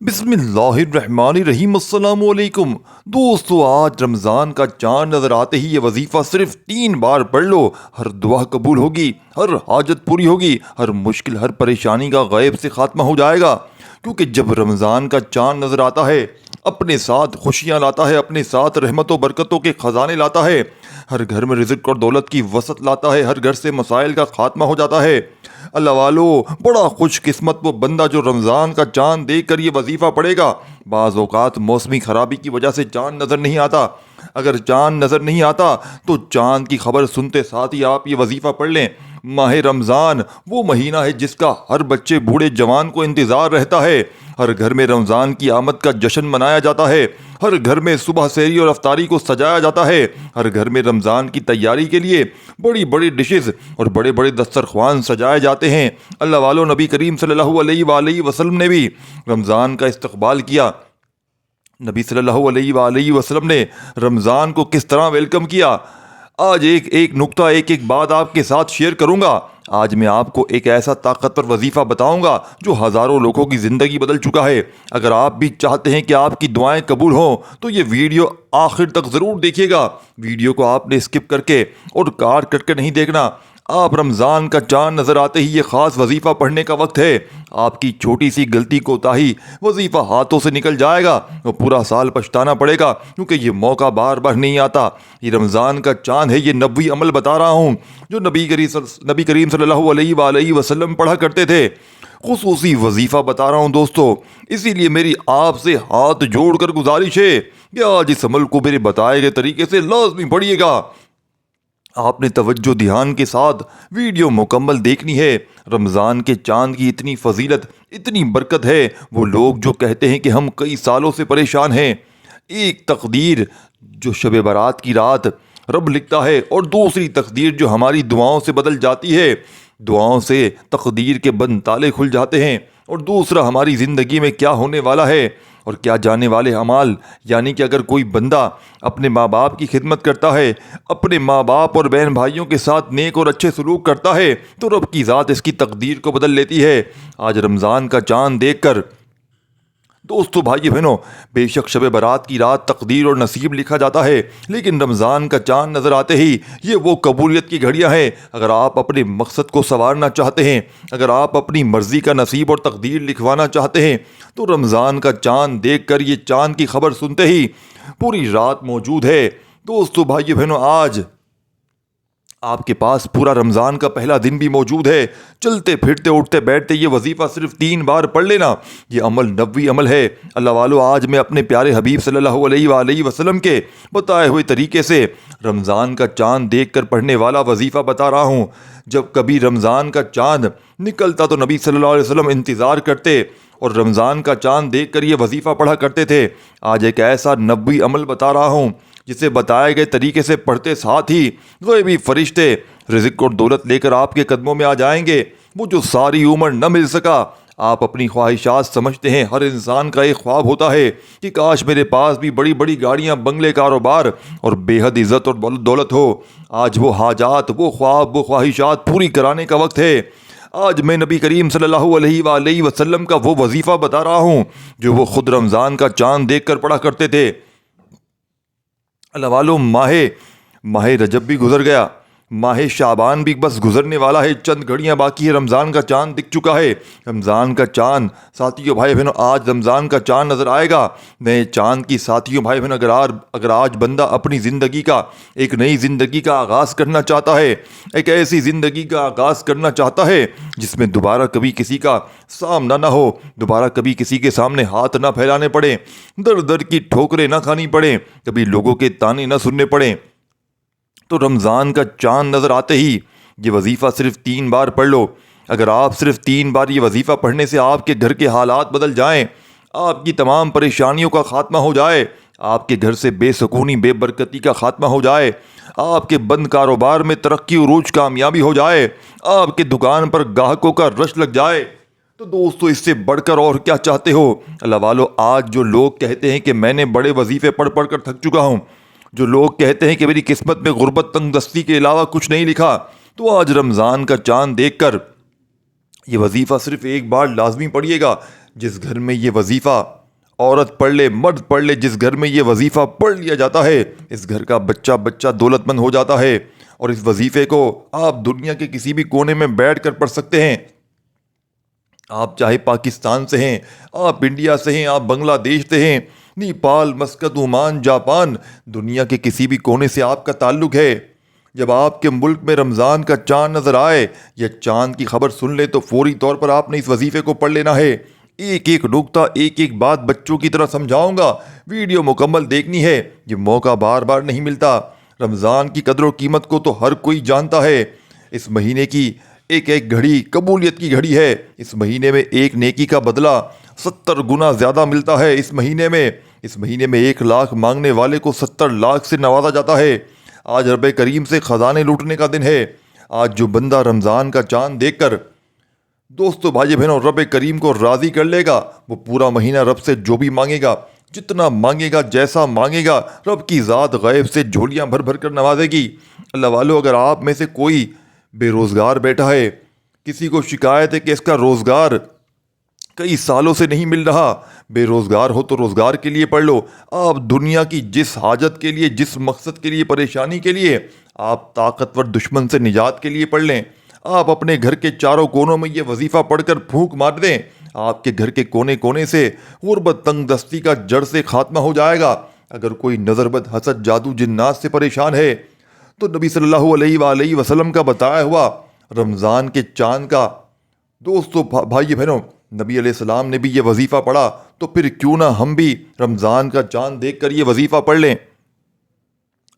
بسم اللہ الرحمن الرحیم۔ السلام علیکم دوستو، آج رمضان کا چاند نظر آتے ہی یہ وظیفہ صرف 3 بار پڑھ لو، ہر دعا قبول ہوگی، ہر حاجت پوری ہوگی، ہر مشکل ہر پریشانی کا غیب سے خاتمہ ہو جائے گا۔ کیونکہ جب رمضان کا چاند نظر آتا ہے اپنے ساتھ خوشیاں لاتا ہے، اپنے ساتھ رحمت و برکتوں کے خزانے لاتا ہے، ہر گھر میں رزق اور دولت کی وسعت لاتا ہے، ہر گھر سے مسائل کا خاتمہ ہو جاتا ہے۔ اللہ والو، بڑا خوش قسمت وہ بندہ جو رمضان کا چاند دیکھ کر یہ وظیفہ پڑھے گا۔ بعض اوقات موسمی خرابی کی وجہ سے چاند نظر نہیں آتا، اگر چاند نظر نہیں آتا تو چاند کی خبر سنتے ساتھ ہی آپ یہ وظیفہ پڑھ لیں۔ ماہ رمضان وہ مہینہ ہے جس کا ہر بچے بوڑھے جوان کو انتظار رہتا ہے، ہر گھر میں رمضان کی آمد کا جشن منایا جاتا ہے، ہر گھر میں صبح سحری اور افطاری کو سجایا جاتا ہے، ہر گھر میں رمضان کی تیاری کے لیے بڑی بڑی ڈشز اور بڑے بڑے دسترخوان سجائے جاتے ہیں۔ اللہ والو، نبی کریم صلی اللہ علیہ وآلہ وسلم نے بھی رمضان کا استقبال کیا۔ نبی صلی اللہ علیہ وآلہ وسلم نے رمضان کو کس طرح ویلکم کیا، آج ایک نکتہ ایک بات آپ کے ساتھ شیئر کروں گا۔ آج میں آپ کو ایک ایسا طاقتور وظیفہ بتاؤں گا جو ہزاروں لوگوں کی زندگی بدل چکا ہے۔ اگر آپ بھی چاہتے ہیں کہ آپ کی دعائیں قبول ہوں تو یہ ویڈیو آخر تک ضرور دیکھیے گا۔ ویڈیو کو آپ نے اسکپ کر کے اور کاٹ کر کے نہیں دیکھنا۔ آپ رمضان کا چاند نظر آتے ہی یہ خاص وظیفہ پڑھنے کا وقت ہے۔ آپ کی چھوٹی سی غلطی کوتاہی وظیفہ ہاتھوں سے نکل جائے گا اور پورا سال پچھتانا پڑے گا، کیونکہ یہ موقع بار بار نہیں آتا۔ یہ رمضان کا چاند ہے، یہ نبوی عمل بتا رہا ہوں جو نبی کریم صلی اللہ علیہ وآلہ وسلم پڑھا کرتے تھے۔ خصوصی وظیفہ بتا رہا ہوں دوستو، اسی لیے میری آپ سے ہاتھ جوڑ کر گزارش ہے کہ آج اس عمل کو میرے بتائے گئے طریقے سے لازمی پڑھیے گا۔ آپ نے توجہ دھیان کے ساتھ ویڈیو مکمل دیکھنی ہے۔ رمضان کے چاند کی اتنی فضیلت، اتنی برکت ہے، وہ لوگ جو کہتے ہیں کہ ہم کئی سالوں سے پریشان ہیں۔ ایک تقدیر جو شب برات کی رات رب لکھتا ہے، اور دوسری تقدیر جو ہماری دعاؤں سے بدل جاتی ہے۔ دعاؤں سے تقدیر کے بند تالے کھل جاتے ہیں، اور دوسرا ہماری زندگی میں کیا ہونے والا ہے اور کیا جانے والے اعمال۔ یعنی کہ اگر کوئی بندہ اپنے ماں باپ کی خدمت کرتا ہے، اپنے ماں باپ اور بہن بھائیوں کے ساتھ نیک اور اچھے سلوک کرتا ہے، تو رب کی ذات اس کی تقدیر کو بدل لیتی ہے۔ آج رمضان کا چاند دیکھ کر دوستو، بھائی بہنوں، بے شک شب برات کی رات تقدیر اور نصیب لکھا جاتا ہے، لیکن رمضان کا چاند نظر آتے ہی یہ وہ قبولیت کی گھڑیاں ہیں۔ اگر آپ اپنے مقصد کو سنوارنا چاہتے ہیں، اگر آپ اپنی مرضی کا نصیب اور تقدیر لکھوانا چاہتے ہیں، تو رمضان کا چاند دیکھ کر یہ چاند کی خبر سنتے ہی پوری رات موجود ہے۔ دوستو، بھائی بہنوں، آج آپ کے پاس پورا رمضان کا پہلا دن بھی موجود ہے۔ چلتے پھرتے اٹھتے بیٹھتے یہ وظیفہ صرف 3 بار پڑھ لینا، یہ عمل نبوی عمل ہے۔ اللہ والو، آج میں اپنے پیارے حبیب صلی اللہ علیہ وآلہ وسلم کے بتائے ہوئے طریقے سے رمضان کا چاند دیکھ کر پڑھنے والا وظیفہ بتا رہا ہوں۔ جب کبھی رمضان کا چاند نکلتا تو نبی صلی اللہ علیہ وسلم انتظار کرتے اور رمضان کا چاند دیکھ کر یہ وظیفہ پڑھا کرتے تھے۔ آج ایک ایسا نبوی عمل بتا رہا ہوں جسے بتائے گئے طریقے سے پڑھتے ساتھ ہی غیبی فرشتے رزق اور دولت لے کر آپ کے قدموں میں آ جائیں گے، وہ جو ساری عمر نہ مل سکا۔ آپ اپنی خواہشات سمجھتے ہیں، ہر انسان کا ایک خواب ہوتا ہے کہ کاش میرے پاس بھی بڑی بڑی گاڑیاں، بنگلے، کاروبار اور بے حد عزت اور دولت ہو۔ آج وہ حاجات، وہ خواب، وہ خواہشات پوری کرانے کا وقت ہے۔ آج میں نبی کریم صلی اللہ علیہ وآلہ وسلم کا وہ وظیفہ بتا رہا ہوں جو وہ خود رمضان کا چاند دیکھ کر پڑھا کرتے تھے۔ اللہ والو، ماہ رجب بھی گزر گیا، ماہ شعبان بھی بس گزرنے والا ہے، چند گھڑیاں باقی ہے، رمضان کا چاند دکھ چکا ہے۔ رمضان کا چاند ساتھیوں بھائی بہنوں، آج رمضان کا چاند نظر آئے گا۔ نئے چاند کی ساتھیوں بھائی بہنوں، اگر آج بندہ اپنی زندگی کا ایک نئی زندگی کا آغاز کرنا چاہتا ہے، ایک ایسی زندگی کا آغاز کرنا چاہتا ہے جس میں دوبارہ کبھی کسی کا سامنا نہ ہو، دوبارہ کبھی کسی کے سامنے ہاتھ نہ پھیلانے پڑے، در در کی ٹھوکریں نہ کھانی پڑیں، کبھی لوگوں کے تانے نہ سننے پڑیں، تو رمضان کا چاند نظر آتے ہی یہ وظیفہ صرف 3 بار پڑھ لو۔ اگر آپ صرف 3 بار یہ وظیفہ پڑھنے سے آپ کے گھر کے حالات بدل جائیں، آپ کی تمام پریشانیوں کا خاتمہ ہو جائے، آپ کے گھر سے بے سکونی، بے برکتی کا خاتمہ ہو جائے، آپ کے بند کاروبار میں ترقی عروج کامیابی ہو جائے، آپ کے دکان پر گاہکوں کا رش لگ جائے، تو دوستو اس سے بڑھ کر اور کیا چاہتے ہو؟ اللہ والو، آج جو لوگ کہتے ہیں کہ میں نے بڑے وظیفے پڑھ پڑھ کر تھک چکا ہوں، جو لوگ کہتے ہیں کہ میری قسمت میں غربت، تنگ دستی کے علاوہ کچھ نہیں لکھا، تو آج رمضان کا چاند دیکھ کر یہ وظیفہ صرف 1 بار لازمی پڑھیے گا۔ جس گھر میں یہ وظیفہ عورت پڑھ لے مرد پڑھ لے، جس گھر میں یہ وظیفہ پڑھ لیا جاتا ہے اس گھر کا بچہ بچہ دولت مند ہو جاتا ہے، اور اس وظیفے کو آپ دنیا کے کسی بھی کونے میں بیٹھ کر پڑھ سکتے ہیں۔ آپ چاہے پاکستان سے ہیں، آپ انڈیا سے ہیں، آپ بنگلہ دیش سے ہیں، نیپال، مسقط، عمان، جاپان، دنیا کے کسی بھی کونے سے آپ کا تعلق ہے، جب آپ کے ملک میں رمضان کا چاند نظر آئے یا چاند کی خبر سن لے تو فوری طور پر آپ نے اس وظیفے کو پڑھ لینا ہے۔ ایک ایک نکتہ، ایک ایک بات بچوں کی طرح سمجھاؤں گا، ویڈیو مکمل دیکھنی ہے، یہ موقع بار بار نہیں ملتا۔ رمضان کی قدر و قیمت کو تو ہر کوئی جانتا ہے۔ اس مہینے کی ایک ایک گھڑی قبولیت کی گھڑی ہے۔ اس مہینے میں ایک نیکی کا بدلہ 70 گنا زیادہ ملتا ہے۔ اس مہینے میں 1 لاکھ مانگنے والے کو 70 لاکھ سے نوازا جاتا ہے۔ آج رب کریم سے خزانے لوٹنے کا دن ہے۔ آج جو بندہ رمضان کا چاند دیکھ کر دوستو بھائی بہنوں رب کریم کو راضی کر لے گا، وہ پورا مہینہ رب سے جو بھی مانگے گا، جتنا مانگے گا، جیسا مانگے گا، رب کی ذات غیب سے جھولیاں بھر بھر کر نوازے گی۔ اللہ والو، اگر آپ میں سے کوئی بے روزگار بیٹھا ہے، کسی کو شکایت ہے کہ اس کا روزگار کئی سالوں سے نہیں مل رہا، بے روزگار ہو تو روزگار کے لیے پڑھ لو۔ آپ دنیا کی جس حاجت کے لیے، جس مقصد کے لیے، پریشانی کے لیے، آپ طاقتور دشمن سے نجات کے لیے پڑھ لیں۔ آپ اپنے گھر کے چاروں کونوں میں یہ وظیفہ پڑھ کر پھونک مار دیں، آپ کے گھر کے کونے کونے سے غربت، تنگ دستی کا جڑ سے خاتمہ ہو جائے گا۔ اگر کوئی نظر بد، حسد، جادو، جنات سے پریشان ہے تو نبی صلی اللہ علیہ وآلہ وسلم کا بتایا ہوا رمضان کے چاند کا، دوستو بھائی بہنوں، نبی علیہ السلام نے بھی یہ وظیفہ پڑھا، تو پھر کیوں نہ ہم بھی رمضان کا چاند دیکھ کر یہ وظیفہ پڑھ لیں۔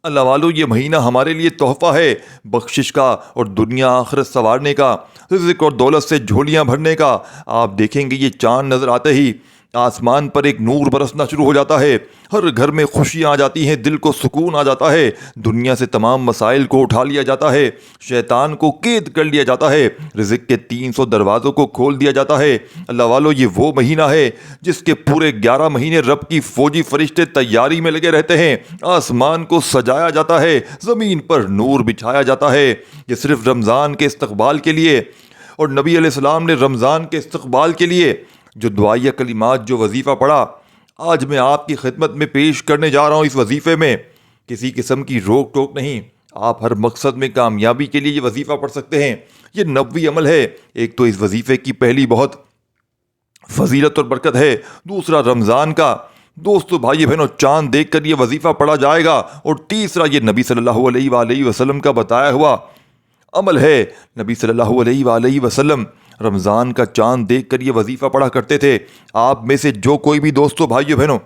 اللہ والو، یہ مہینہ ہمارے لیے تحفہ ہے، بخشش کا اور دنیا آخرت سنوارنے کا، رزق اور دولت سے جھولیاں بھرنے کا۔ آپ دیکھیں گے یہ چاند نظر آتے ہی آسمان پر ایک نور برسنا شروع ہو جاتا ہے، ہر گھر میں خوشیاں آ جاتی ہیں، دل کو سکون آ جاتا ہے، دنیا سے تمام مسائل کو اٹھا لیا جاتا ہے، شیطان کو قید کر لیا جاتا ہے، رزق کے 300 دروازوں کو کھول دیا جاتا ہے۔ اللہ والو، یہ وہ مہینہ ہے جس کے پورے 11 مہینے رب کی فوجی فرشتے تیاری میں لگے رہتے ہیں، آسمان کو سجایا جاتا ہے، زمین پر نور بچھایا جاتا ہے۔ یہ صرف رمضان کے استقبال کے لیے، اور نبی علیہ السلام نے رمضان کے استقبال کے لیے جو دعائیہ کلمات، جو وظیفہ پڑھا، آج میں آپ کی خدمت میں پیش کرنے جا رہا ہوں۔ اس وظیفے میں کسی قسم کی روک ٹوک نہیں، آپ ہر مقصد میں کامیابی کے لیے یہ وظیفہ پڑھ سکتے ہیں۔ یہ نبوی عمل ہے۔ ایک تو اس وظیفے کی پہلی بہت فضیلت اور برکت ہے، دوسرا رمضان کا دوستو بھائی بہنوں چاند دیکھ کر یہ وظیفہ پڑھا جائے گا، اور تیسرا یہ نبی صلی اللہ علیہ وآلہ وسلم کا بتایا ہوا عمل ہے۔ نبی صلی اللہ علیہ وآلہ وسلم رمضان کا چاند دیکھ کر یہ وظیفہ پڑھا کرتے تھے۔ آپ میں سے جو کوئی بھی دوستو بھائیو بہنوں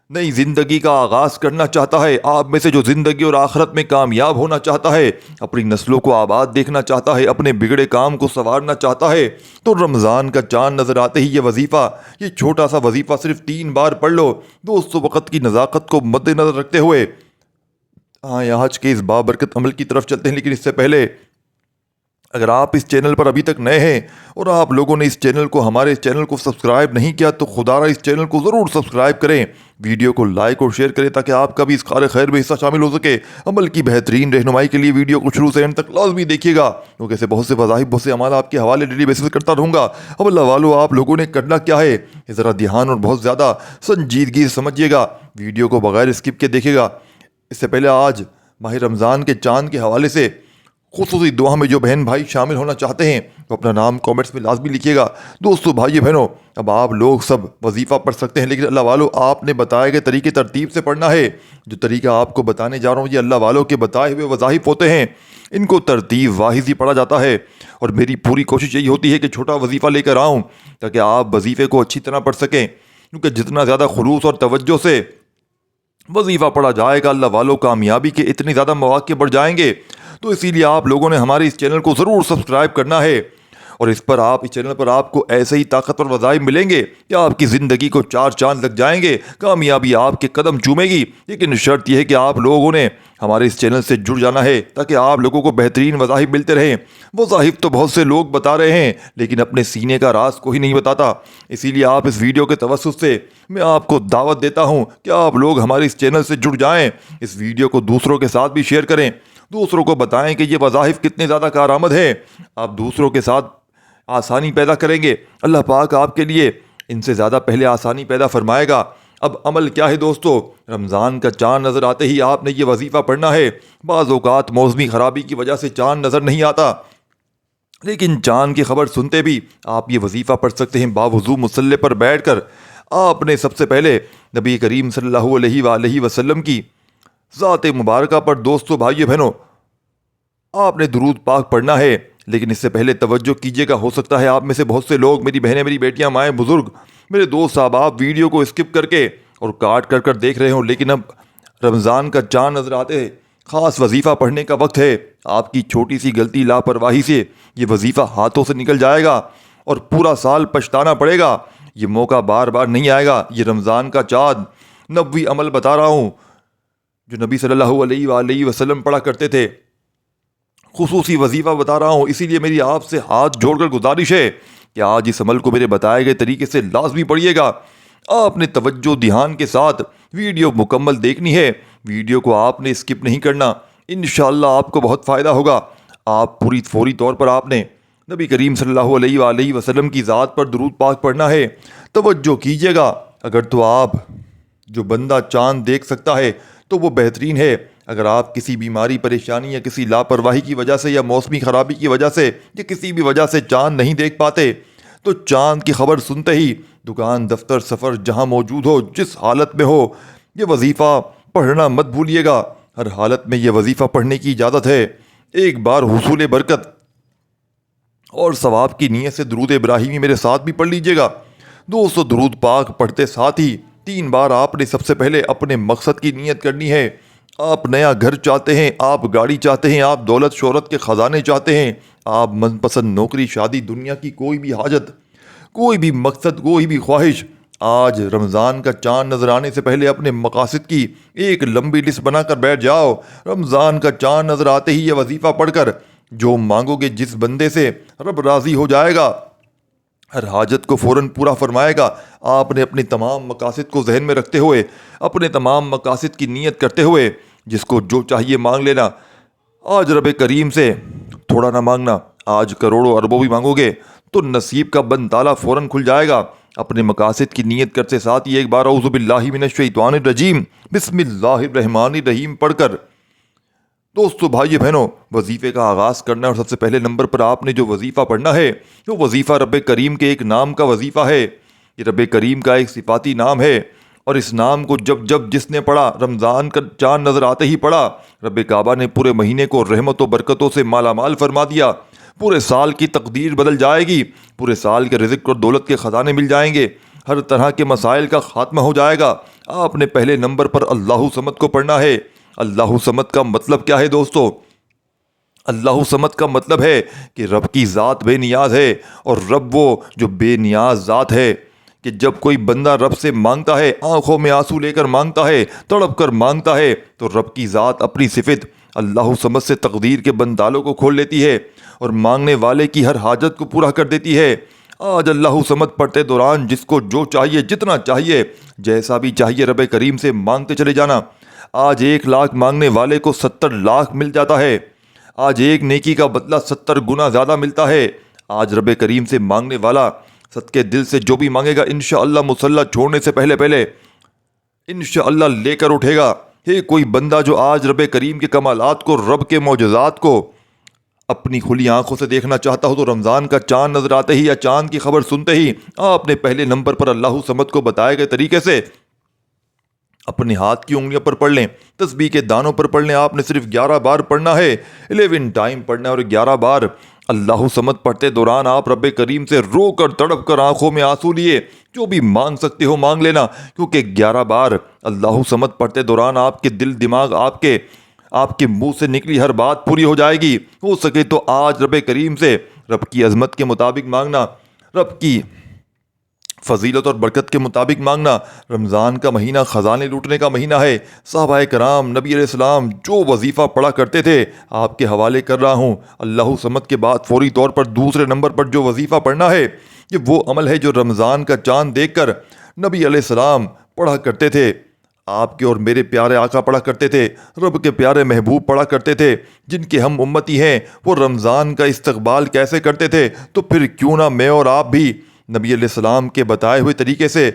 نئی زندگی کا آغاز کرنا چاہتا ہے، آپ میں سے جو زندگی اور آخرت میں کامیاب ہونا چاہتا ہے، اپنی نسلوں کو آباد دیکھنا چاہتا ہے، اپنے بگڑے کام کو سنوارنا چاہتا ہے، تو رمضان کا چاند نظر آتے ہی یہ وظیفہ، یہ چھوٹا سا وظیفہ صرف 3 بار پڑھ لو۔ دوستو وقت کی نزاکت کو مد نظر رکھتے ہوئے آج کے اس بابرکت عمل کی طرف چلتے ہیں، لیکن اس سے پہلے اگر آپ اس چینل پر ابھی تک نئے ہیں اور آپ لوگوں نے ہمارے اس چینل کو سبسکرائب نہیں کیا تو خدا را اس چینل کو ضرور سبسکرائب کریں، ویڈیو کو لائک اور شیئر کریں تاکہ آپ کا بھی اس کار خیر میں حصہ شامل ہو سکے۔ عمل کی بہترین رہنمائی کے لیے ویڈیو کو شروع سے اینڈ تک لازمی دیکھیے گا، کیونکہ ایسے بہت سے وظائف، بہت سے اعمال آپ کے حوالے ڈیلی بیسس کرتا رہوں گا۔ اب اللہ والو، آپ لوگوں نے کرنا کیا ہے، یہ ذرا دھیان اور بہت زیادہ سنجیدگی سے سمجھیے گا، ویڈیو کو بغیر اسکپ کے دیکھیے گا۔ اس سے پہلے آج ماہ رمضان کے چاند کے حوالے سے خصوصی دعا میں جو بہن بھائی شامل ہونا چاہتے ہیں وہ اپنا نام کامنٹس میں لازمی لکھیے گا۔ دوستو بھائی بہنوں، اب آپ لوگ سب وظیفہ پڑھ سکتے ہیں، لیکن اللہ والو آپ نے بتائے گئے طریقے ترتیب سے پڑھنا ہے۔ جو طریقہ آپ کو بتانے جا رہا ہوں یہ اللہ والوں کے بتائے ہوئے وظائف ہوتے ہیں، ان کو ترتیب واحد ہی پڑھا جاتا ہے، اور میری پوری کوشش یہی ہوتی ہے کہ چھوٹا وظیفہ لے کر آؤں تاکہ آپ وظیفے کو اچھی طرح پڑھ سکیں، کیونکہ جتنا زیادہ خلوص اور توجہ سے وظیفہ پڑھا جائے گا، اللہ والوں کامیابی کے اتنے زیادہ مواقع بڑھ جائیں گے۔ تو اسی لیے آپ لوگوں نے ہمارے اس چینل کو ضرور سبسکرائب کرنا ہے، اور اس چینل پر آپ کو ایسے ہی طاقتور وظائف ملیں گے کہ آپ کی زندگی کو 4 چاند لگ جائیں گے، کامیابی آپ کے قدم چومے گی۔ لیکن شرط یہ ہے کہ آپ لوگوں نے ہمارے اس چینل سے جڑ جانا ہے تاکہ آپ لوگوں کو بہترین وظائف ملتے رہیں۔ وظائف تو بہت سے لوگ بتا رہے ہیں لیکن اپنے سینے کا راز کوئی نہیں بتاتا، اسی لیے آپ اس ویڈیو کے توسط سے میں آپ کو دعوت دیتا ہوں کہ آپ لوگ ہمارے اس چینل سے جڑ جائیں، اس ویڈیو کو دوسروں کے ساتھ بھی شیئر کریں، دوسروں کو بتائیں کہ یہ وظائف کتنے زیادہ کارآمد ہیں۔ آپ دوسروں کے ساتھ آسانی پیدا کریں گے، اللہ پاک آپ کے لیے ان سے زیادہ پہلے آسانی پیدا فرمائے گا۔ اب عمل کیا ہے دوستو؟ رمضان کا چاند نظر آتے ہی آپ نے یہ وظیفہ پڑھنا ہے۔ بعض اوقات موسمی خرابی کی وجہ سے چاند نظر نہیں آتا، لیکن چاند کی خبر سنتے بھی آپ یہ وظیفہ پڑھ سکتے ہیں باوضو مصلی پر بیٹھ کر۔ آپ نے سب سے پہلے نبی کریم صلی اللہ علیہ وآلہ وسلم کی ذات مبارکہ پر دوستو بھائیو بہنوں آپ نے درود پاک پڑھنا ہے۔ لیکن اس سے پہلے توجہ کیجیے گا، ہو سکتا ہے آپ میں سے بہت سے لوگ، میری بہنیں، میری بیٹیاں، مائیں، بزرگ، میرے دوست احباب ویڈیو کو اسکپ کر کے اور کاٹ کر دیکھ رہے ہوں، لیکن اب رمضان کا چاند نظر آتے ہیں، خاص وظیفہ پڑھنے کا وقت ہے۔ آپ کی چھوٹی سی غلطی، لاپرواہی سے یہ وظیفہ ہاتھوں سے نکل جائے گا اور پورا سال پچھتانا پڑے گا۔ یہ موقع بار بار نہیں آئے گا۔ یہ رمضان کا چاند نبوی عمل بتا رہا ہوں جو نبی صلی اللہ علیہ وآلہ وسلم پڑھا کرتے تھے، خصوصی وظیفہ بتا رہا ہوں۔ اسی لیے میری آپ سے ہاتھ جوڑ کر گزارش ہے کہ آج اس عمل کو میرے بتائے گئے طریقے سے لازمی پڑھیے گا۔ آپ نے توجہ دھیان کے ساتھ ویڈیو مکمل دیکھنی ہے، ویڈیو کو آپ نے اسکپ نہیں کرنا۔ انشاءاللہ آپ کو بہت فائدہ ہوگا۔ آپ فوری طور پر آپ نے نبی کریم صلی اللہ علیہ وآلہ وسلم کی ذات پر درود پاک پڑھنا ہے۔ توجہ کیجیے گا، اگر تو آپ جو بندہ چاند دیکھ سکتا ہے تو وہ بہترین ہے۔ اگر آپ کسی بیماری، پریشانی یا کسی لاپرواہی کی وجہ سے یا موسمی خرابی کی وجہ سے یا کسی بھی وجہ سے چاند نہیں دیکھ پاتے تو چاند کی خبر سنتے ہی دکان، دفتر، سفر جہاں موجود ہو، جس حالت میں ہو، یہ وظیفہ پڑھنا مت بھولیے گا۔ ہر حالت میں یہ وظیفہ پڑھنے کی اجازت ہے۔ ایک بار حصول برکت اور ثواب کی نیت سے درود ابراہیمی میرے ساتھ بھی پڑھ لیجیے گا۔ دوستو درود پاک پڑھتے ساتھ ہی 3 بار آپ نے سب سے پہلے اپنے مقصد کی نیت کرنی ہے۔ آپ نیا گھر چاہتے ہیں، آپ گاڑی چاہتے ہیں، آپ دولت شہرت کے خزانے چاہتے ہیں، آپ من پسند نوکری، شادی، دنیا کی کوئی بھی حاجت، کوئی بھی مقصد، کوئی بھی خواہش، آج رمضان کا چاند نظر آنے سے پہلے اپنے مقاصد کی ایک لمبی لسٹ بنا کر بیٹھ جاؤ۔ رمضان کا چاند نظر آتے ہی یہ وظیفہ پڑھ کر جو مانگو گے، جس بندے سے رب راضی ہو جائے گا، ہر حاجت کو فوراً پورا فرمائے گا۔ آپ نے اپنے تمام مقاصد کو ذہن میں رکھتے ہوئے، اپنے تمام مقاصد کی نیت کرتے ہوئے، جس کو جو چاہیے مانگ لینا۔ آج رب کریم سے تھوڑا نہ مانگنا، آج کروڑوں اربوں بھی مانگو گے تو نصیب کا بند تالا فوراً کھل جائے گا۔ اپنے مقاصد کی نیت کرتے ساتھ ہی ایک بار اعوذ باللہ من الشیطان الرجیم بسم اللہ الرحمن الرحیم پڑھ کر دوستو بھائیو بہنوں وظیفے کا آغاز کرنا ہے۔ اور سب سے پہلے نمبر پر آپ نے جو وظیفہ پڑھنا ہے وہ وظیفہ رب کریم کے ایک نام کا وظیفہ ہے۔ یہ رب کریم کا ایک صفاتی نام ہے، اور اس نام کو جب جس نے پڑھا، رمضان کا چاند نظر آتے ہی پڑھا، رب کعبہ نے پورے مہینے کو رحمت و برکتوں سے مالا مال فرما دیا۔ پورے سال کی تقدیر بدل جائے گی، پورے سال کے رزق اور دولت کے خزانے مل جائیں گے، ہر طرح کے مسائل کا خاتمہ ہو جائے گا۔ آپ نے پہلے نمبر پر اللہ صمد کو پڑھنا ہے۔ اللہ صمد کا مطلب کیا ہے دوستو؟ اللہ صمد کا مطلب ہے کہ رب کی ذات بے نیاز ہے، اور رب وہ جو بے نیاز ذات ہے کہ جب کوئی بندہ رب سے مانگتا ہے، آنکھوں میں آنسو لے کر مانگتا ہے، تڑپ کر مانگتا ہے، تو رب کی ذات اپنی صفت اللہ صمد سے تقدیر کے بندالوں کو کھول لیتی ہے اور مانگنے والے کی ہر حاجت کو پورا کر دیتی ہے۔ آج اللہ صمد پڑھتے دوران جس کو جو چاہیے، جتنا چاہیے، جیسا بھی چاہیے، رب کریم سے مانگتے چلے جانا۔ آج 1 لاکھ مانگنے والے کو 70 لاکھ مل جاتا ہے۔ آج ایک نیکی کا بدلہ 70 گنا زیادہ ملتا ہے۔ آج رب کریم سے مانگنے والا صدقے دل سے جو بھی مانگے گا، انشاءاللہ مصلی چھوڑنے سے پہلے انشاءاللہ لے کر اٹھے گا۔ کوئی بندہ جو آج رب کریم کے کمالات کو، رب کے معجزات کو اپنی کھلی آنکھوں سے دیکھنا چاہتا ہو تو رمضان کا چاند نظر آتے ہی یا چاند کی خبر سنتے ہی آپ نے پہلے نمبر پر اللہ صمد کو بتائے گئے طریقے سے اپنے ہاتھ کی انگلیوں پر پڑھ لیں، تسبیح کے دانوں پر پڑھ لیں۔ آپ نے صرف 11 بار پڑھنا ہے، 11 ٹائم پڑھنا ہے، اور 11 بار اللہ صمد پڑھتے دوران آپ رب کریم سے رو کر، تڑپ کر، آنکھوں میں آنسو لیے جو بھی مانگ سکتے ہو مانگ لینا، کیونکہ 11 بار اللہ صمد پڑھتے دوران آپ کے دل دماغ، آپ کے منہ سے نکلی ہر بات پوری ہو جائے گی۔ ہو سکے تو آج رب کریم سے رب کی عظمت کے مطابق مانگنا، رب کی فضیلت اور برکت کے مطابق مانگنا۔ رمضان کا مہینہ خزانے لوٹنے کا مہینہ ہے۔ صحابہ کرام، نبی علیہ السلام جو وظیفہ پڑھا کرتے تھے آپ کے حوالے کر رہا ہوں۔ اللہ صمد کے بعد فوری طور پر دوسرے نمبر پر جو وظیفہ پڑھنا ہے، یہ وہ عمل ہے جو رمضان کا چاند دیکھ کر نبی علیہ السلام پڑھا کرتے تھے، آپ کے اور میرے پیارے آقا پڑھا کرتے تھے، رب کے پیارے محبوب پڑھا کرتے تھے، جن کے ہم امتی ہیں۔ وہ رمضان کا استقبال کیسے کرتے تھے، تو پھر کیوں نہ میں اور آپ بھی نبی علیہ السلام کے بتائے ہوئے طریقے سے،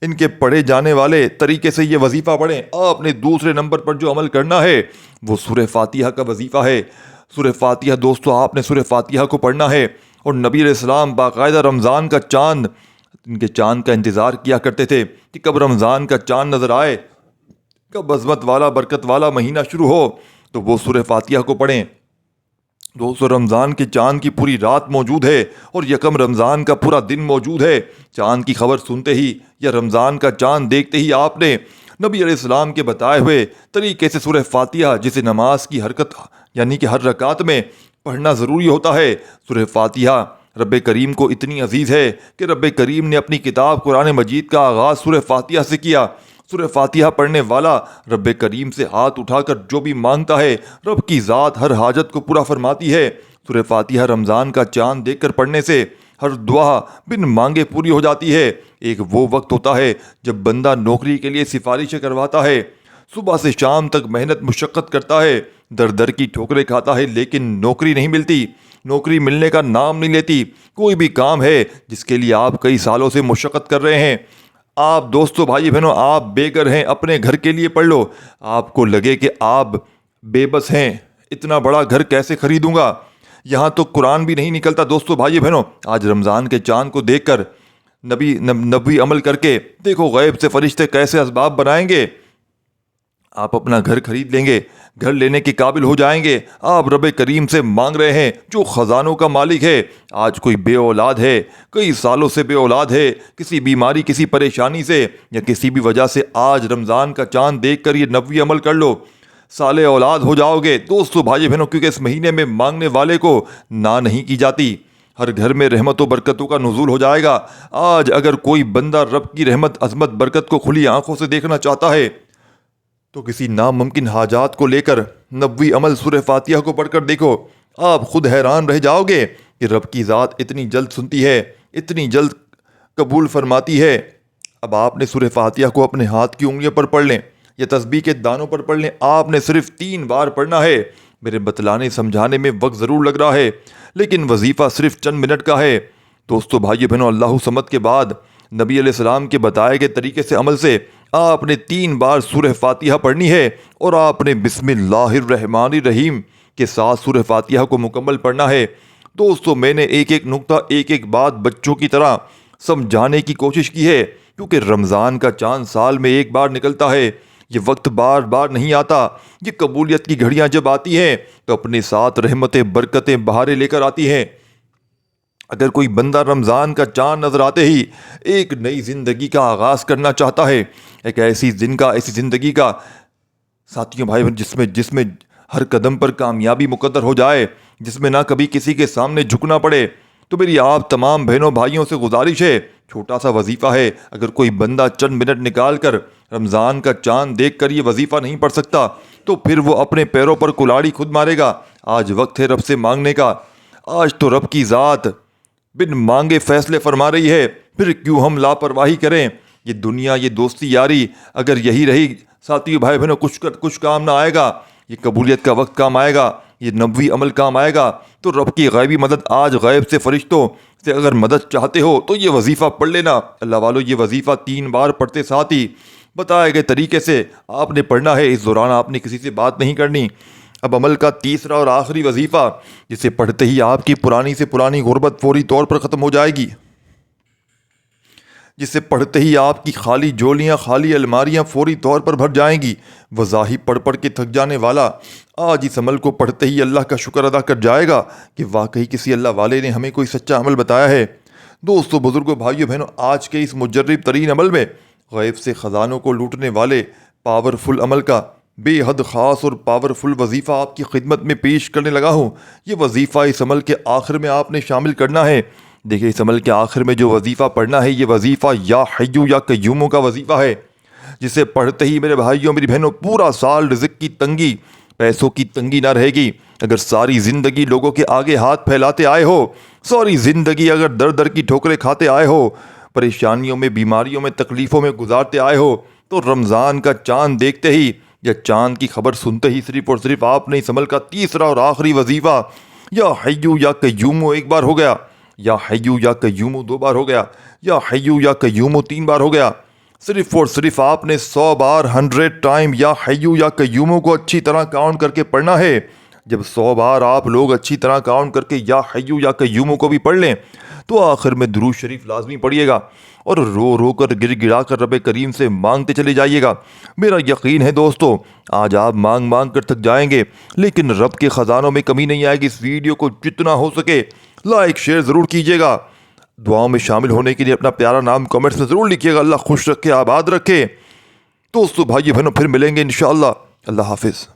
ان کے پڑھے جانے والے طریقے سے یہ وظیفہ پڑھیں۔ آپ نے دوسرے نمبر پر جو عمل کرنا ہے وہ سورہ فاتحہ کا وظیفہ ہے۔ سورہ فاتحہ دوستو، آپ نے سورہ فاتحہ کو پڑھنا ہے۔ اور نبی علیہ السلام باقاعدہ رمضان کا چاند، ان کے چاند کا انتظار کیا کرتے تھے کہ کب رمضان کا چاند نظر آئے، کب عظمت والا برکت والا مہینہ شروع ہو تو وہ سورہ فاتحہ کو پڑھیں۔ دوستو، رمضان کے چاند کی پوری رات موجود ہے اور یکم رمضان کا پورا دن موجود ہے۔ چاند کی خبر سنتے ہی یا رمضان کا چاند دیکھتے ہی آپ نے نبی علیہ السلام کے بتائے ہوئے طریقے سے سورہ فاتحہ، جسے نماز کی حرکت یعنی کہ ہر رکعت میں پڑھنا ضروری ہوتا ہے، سورہ فاتحہ رب کریم کو اتنی عزیز ہے کہ رب کریم نے اپنی کتاب قرآن مجید کا آغاز سورہ فاتحہ سے کیا۔ سورہ فاتحہ پڑھنے والا رب کریم سے ہاتھ اٹھا کر جو بھی مانگتا ہے، رب کی ذات ہر حاجت کو پورا فرماتی ہے۔ سورہ فاتحہ رمضان کا چاند دیکھ کر پڑھنے سے ہر دعا بن مانگے پوری ہو جاتی ہے۔ ایک وہ وقت ہوتا ہے جب بندہ نوکری کے لیے سفارشیں کرواتا ہے، صبح سے شام تک محنت مشقت کرتا ہے، در در کی ٹھوکریں کھاتا ہے، لیکن نوکری نہیں ملتی، نوکری ملنے کا نام نہیں لیتی۔ کوئی بھی کام ہے جس کے لیے آپ کئی سالوں سے مشقت کر رہے ہیں، آپ دوستو بھائی بہنوں، آپ بے گھر ہیں، اپنے گھر کے لیے پڑھ لو۔ آپ کو لگے کہ آپ بے بس ہیں، اتنا بڑا گھر کیسے خریدوں گا، یہاں تو قرآن بھی نہیں نکلتا۔ دوستو بھائی بہنوں، آج رمضان کے چاند کو دیکھ کر نبی عمل کر کے دیکھو غیب سے فرشتے کیسے اسباب بنائیں گے، آپ اپنا گھر خرید لیں گے، گھر لینے کے قابل ہو جائیں گے۔ آپ رب کریم سے مانگ رہے ہیں جو خزانوں کا مالک ہے۔ آج کوئی بے اولاد ہے، کئی سالوں سے بے اولاد ہے، کسی بیماری کسی پریشانی سے یا کسی بھی وجہ سے، آج رمضان کا چاند دیکھ کر یہ نبوی عمل کر لو، صالح اولاد ہو جاؤ گے۔ دوستو بھائی بہنوں، کیونکہ اس مہینے میں مانگنے والے کو نہ نہیں کی جاتی، ہر گھر میں رحمت و برکتوں کا نزول ہو جائے گا۔ آج اگر کوئی بندہ رب کی رحمت عظمت برکت کو کھلی آنکھوں سے دیکھنا چاہتا ہے تو کسی ناممکن حاجات کو لے کر نبوی عمل سورہ فاتحہ کو پڑھ کر دیکھو، آپ خود حیران رہ جاؤ گے کہ رب کی ذات اتنی جلد سنتی ہے، اتنی جلد قبول فرماتی ہے۔ اب آپ نے سورہ فاتحہ کو اپنے ہاتھ کی انگلیوں پر پڑھ لیں یا تسبیح کے دانوں پر پڑھ لیں، آپ نے صرف 3 بار پڑھنا ہے۔ میرے بتلانے سمجھانے میں وقت ضرور لگ رہا ہے، لیکن وظیفہ صرف چند منٹ کا ہے۔ دوستو بھائی بہنوں، اللہ صمد کے بعد نبی علیہ السلام کے بتائے گئے طریقے سے عمل سے آپ نے 3 بار سورہ فاتحہ پڑھنی ہے اور آپ نے بسم اللہ الرحمن الرحیم کے ساتھ سورہ فاتحہ کو مکمل پڑھنا ہے۔ دوستو، میں نے ایک ایک نقطہ ایک ایک بات بچوں کی طرح سمجھانے کی کوشش کی ہے، کیونکہ رمضان کا چاند سال میں ایک بار نکلتا ہے، یہ وقت بار بار نہیں آتا۔ یہ قبولیت کی گھڑیاں جب آتی ہیں تو اپنے ساتھ رحمتیں برکتیں بہاریں لے کر آتی ہیں۔ اگر کوئی بندہ رمضان کا چاند نظر آتے ہی ایک نئی زندگی کا آغاز کرنا چاہتا ہے، ایک ایسی زندگی کا ساتھیوں بھائی جس میں ہر قدم پر کامیابی مقدر ہو جائے، جس میں نہ کبھی کسی کے سامنے جھکنا پڑے، تو میری آپ تمام بہنوں بھائیوں سے گزارش ہے، چھوٹا سا وظیفہ ہے، اگر کوئی بندہ چند منٹ نکال کر رمضان کا چاند دیکھ کر یہ وظیفہ نہیں پڑھ سکتا تو پھر وہ اپنے پیروں پر کلاڑی خود مارے گا۔ آج وقت ہے رب سے مانگنے کا، آج تو رب کی ذات بن مانگے فیصلے فرما رہی ہے، پھر کیوں ہم لاپرواہی کریں؟ یہ دنیا، یہ دوستی یاری اگر یہی رہی ساتھیوں بھائی بہنوں، کچھ کام نہ آئے گا۔ یہ قبولیت کا وقت کام آئے گا، یہ نبوی عمل کام آئے گا۔ تو رب کی غیبی مدد، آج غیب سے فرشتوں سے اگر مدد چاہتے ہو تو یہ وظیفہ پڑھ لینا۔ اللہ والو، یہ وظیفہ 3 بار پڑھتے ساتھ ہی بتائے گئے طریقے سے آپ نے پڑھنا ہے۔ اس دوران آپ نے کسی سے بات نہیں کرنی۔ اب عمل کا تیسرا اور آخری وظیفہ، جسے پڑھتے ہی آپ کی پرانی سے پرانی غربت فوری طور پر ختم ہو جائے گی، جسے پڑھتے ہی آپ کی خالی جولیاں، خالی الماریاں فوری طور پر بھر جائیں گی۔ وظائف پڑھ پڑھ کے تھک جانے والا آج اس عمل کو پڑھتے ہی اللہ کا شکر ادا کر جائے گا کہ واقعی کسی اللہ والے نے ہمیں کوئی سچا عمل بتایا ہے۔ دوستو بزرگوں بھائیوں بہنوں، آج کے اس مجرب ترین عمل میں غیب سے خزانوں کو لوٹنے والے پاورفل عمل کا بے حد خاص اور پاورفل وظیفہ آپ کی خدمت میں پیش کرنے لگا ہوں۔ یہ وظیفہ اس عمل کے آخر میں آپ نے شامل کرنا ہے۔ دیکھیں، اس عمل کے آخر میں جو وظیفہ پڑھنا ہے، یہ وظیفہ یا حیو یا قیوموں کا وظیفہ ہے، جسے پڑھتے ہی میرے بھائیوں میری بہنوں پورا سال رزق کی تنگی، پیسوں کی تنگی نہ رہے گی۔ اگر ساری زندگی لوگوں کے آگے ہاتھ پھیلاتے آئے ہو، ساری زندگی اگر در در کی ٹھوکریں کھاتے آئے ہو، پریشانیوں میں، بیماریوں میں، تکلیفوں میں گزارتے آئے ہو، تو رمضان کا چاند دیکھتے ہی یا چاند کی خبر سنتے ہی صرف اور صرف آپ نے اس عمل کا تیسرا اور آخری وظیفہ یا حیو یا قیوم ایک بار ہو گیا، یا حیو یا قیوم 2 بار ہو گیا، یا حیو یا قیوم 3 بار ہو گیا۔ صرف اور صرف آپ نے 100 بار 100 ٹائم یا حیو یا قیوم کو اچھی طرح کاؤنٹ کر کے پڑھنا ہے۔ جب 100 بار آپ لوگ اچھی طرح کاؤنٹ کر کے یا حیو یا قیوم کو بھی پڑھ لیں تو آخر میں درود شریف لازمی پڑھیے گا اور رو رو کر گر گڑا کر رب کریم سے مانگتے چلے جائیے گا۔ میرا یقین ہے دوستو آج آپ مانگ مانگ کر تھک جائیں گے لیکن رب کے خزانوں میں کمی نہیں آئے گی۔ اس ویڈیو کو جتنا ہو سکے لائک شیئر ضرور کیجیے گا۔ دعاؤں میں شامل ہونے کے لیے اپنا پیارا نام کمنٹس میں ضرور لکھیے گا۔ اللہ خوش رکھے، آباد رکھے۔ دوستو بھائی بہنوں پھر ملیں گے انشاءاللہ۔ اللہ حافظ۔